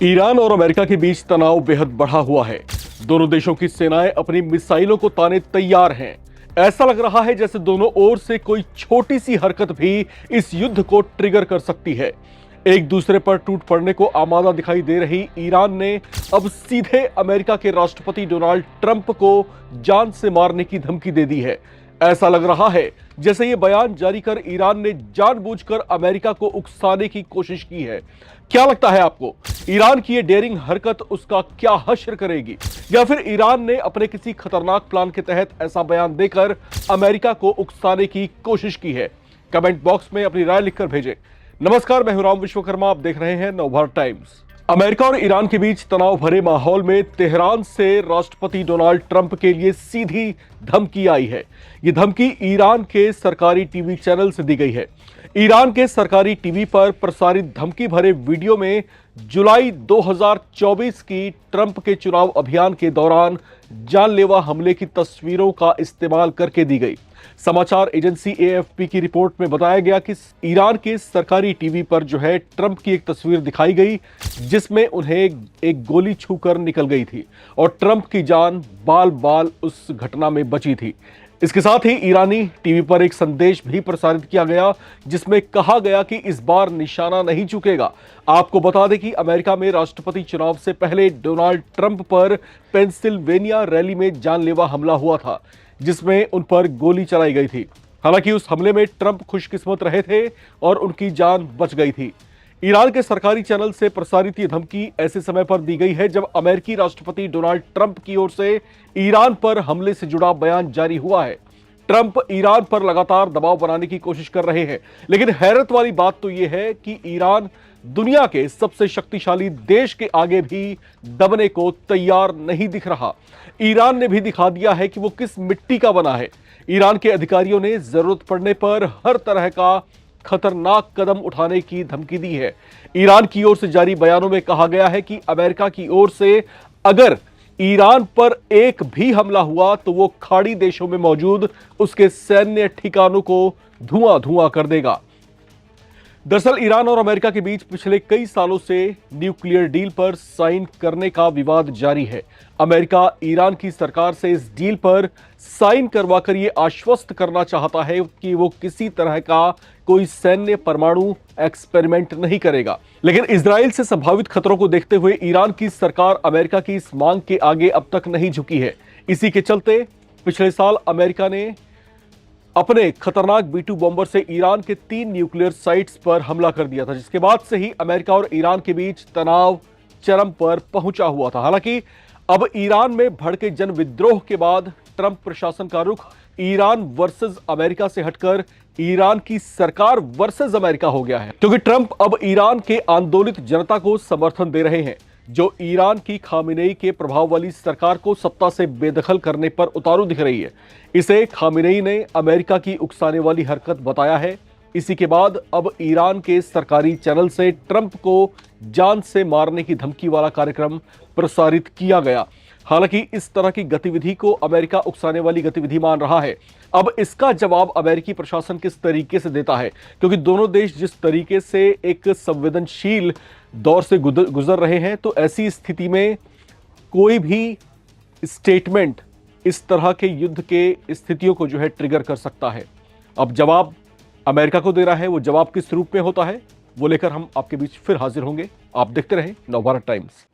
Iran और America के बीच तनाव बेहद बढ़ा हुआ है। दोनों देशों की सेनाएं अपनी मिसाइलों को ताने तैयार हैं। ऐसा लग रहा है जैसे दोनों ओर से कोई छोटी सी हरकत भी इस युद्ध को ट्रिगर कर सकती है। एक दूसरे पर टूट पड़ने को आमादा दिखाई दे रही ईरान ने अब सीधे अमेरिका के राष्ट्रपति डोनाल्ड ट्रंप को जान से मारने की धमकी दे दी है। ऐसा लग रहा है जैसे ये बयान जारी कर ईरान ने जानबूझकर अमेरिका को उकसाने की कोशिश की है। क्या लगता है आपको, ईरान की ये डेयरिंग हरकत उसका क्या हश्र करेगी, या फिर ईरान ने अपने किसी खतरनाक प्लान के तहत ऐसा बयान देकर अमेरिका को उकसाने की कोशिश की है? कमेंट बॉक्स में अपनी राय लिखकर भेजें। नमस्कार, मैं हूं राम विश्वकर्मा, आप देख रहे हैं नवभारत टाइम्स। अमेरिका और ईरान के बीच तनाव भरे माहौल में तेहरान से राष्ट्रपति डोनाल्ड ट्रंप के लिए सीधी धमकी आई है। यह धमकी ईरान के सरकारी टीवी चैनल से दी गई है। ईरान के सरकारी टीवी पर प्रसारित धमकी भरे वीडियो में जुलाई 2024 की ट्रंप के चुनाव अभियान के दौरान जानलेवा हमले की तस्वीरों का इस्तेमाल करके दी गई। समाचार एजेंसी एएफपी की रिपोर्ट में बताया गया कि ईरान के सरकारी टीवी पर ट्रंप की एक तस्वीर दिखाई गई जिसमें उन्हें एक गोली छूकर निकल गई थी और ट्रंप की जान बाल बाल उस घटना में बची थी। इसके साथ ही ईरानी टीवी पर एक संदेश भी प्रसारित किया गया जिसमें कहा गया कि इस बार निशाना नहीं चुकेगा। आपको बता दें कि अमेरिका में राष्ट्रपति चुनाव से पहले डोनाल्ड ट्रंप पर पेंसिल्वेनिया रैली में जानलेवा हमला हुआ था जिसमें उन पर गोली चलाई गई थी। हालांकि उस हमले में ट्रंप खुशकिस्मत रहे थे और उनकी जान बच गई थी। ईरान के सरकारी चैनल से प्रसारित ये धमकी ऐसे समय पर दी गई है जब अमेरिकी राष्ट्रपति डोनाल्ड ट्रंप की ओर से ईरान पर हमले से जुड़ा बयान जारी हुआ है। ट्रंप ईरान पर लगातार दबाव बनाने की कोशिश कर रहे हैं, लेकिन हैरत वाली बात तो यह है कि ईरान दुनिया के सबसे शक्तिशाली देश के आगे भी दबने को तैयार नहीं दिख रहा। ईरान ने भी दिखा दिया है कि वो किस मिट्टी का बना है। ईरान के अधिकारियों ने जरूरत पड़ने पर हर तरह का खतरनाक कदम उठाने की धमकी दी है। ईरान की ओर से जारी बयानों में कहा गया है कि अमेरिका की ओर से अगर ईरान पर एक भी हमला हुआ तो वो खाड़ी देशों में मौजूद उसके सैन्य ठिकानों को धुआं धुआं कर देगा। दरअसल ईरान और अमेरिका के बीच पिछले कई सालों से न्यूक्लियर डील पर साइन करने का विवाद जारी है। अमेरिका ईरान की सरकार से इस डील पर साइन करवाकर यह आश्वस्त करना चाहता है कि वो किसी तरह का कोई सैन्य परमाणु एक्सपेरिमेंट नहीं करेगा। लेकिन इजराइल से संभावित खतरों को देखते हुए ईरान की सरकार अमेरिका की इस मांग के आगे अब तक नहीं झुकी है। इसी के चलते पिछले साल अमेरिका ने अपने खतरनाक B-2 बॉम्बर से ईरान के 3 न्यूक्लियर साइट्स पर हमला कर दिया था, जिसके बाद से ही अमेरिका और ईरान के बीच तनाव चरम पर पहुंचा हुआ था। हालांकि अब ईरान में भड़के जन विद्रोह के बाद ट्रंप प्रशासन का रुख ईरान वर्सेस अमेरिका से हटकर ईरान की सरकार वर्सेस अमेरिका हो गया है, क्योंकि ट्रंप अब ईरान के आंदोलित जनता को समर्थन दे रहे हैं जो ईरान की खामिनेई के प्रभाव वाली सरकार को सत्ता से बेदखल करने पर उतारू दिख रही है। इसे खामिनेई ने अमेरिका की उकसाने वाली हरकत बताया है। इसी के बाद अब ईरान के सरकारी चैनल से ट्रंप को जान से मारने की धमकी वाला कार्यक्रम प्रसारित किया गया। हालांकि इस तरह की गतिविधि को अमेरिका उकसाने वाली गतिविधि मान रहा है। अब इसका जवाब अमेरिकी प्रशासन किस तरीके से देता है, क्योंकि दोनों देश जिस तरीके से एक संवेदनशील दौर से गुजर रहे हैं, तो ऐसी स्थिति में कोई भी स्टेटमेंट इस तरह के युद्ध के स्थितियों को ट्रिगर कर सकता है। अब जवाब अमेरिका को दे रहा है, वो जवाब किस रूप में होता है वो लेकर हम आपके बीच फिर हाजिर होंगे। आप देखते रहें नवभारत टाइम्स।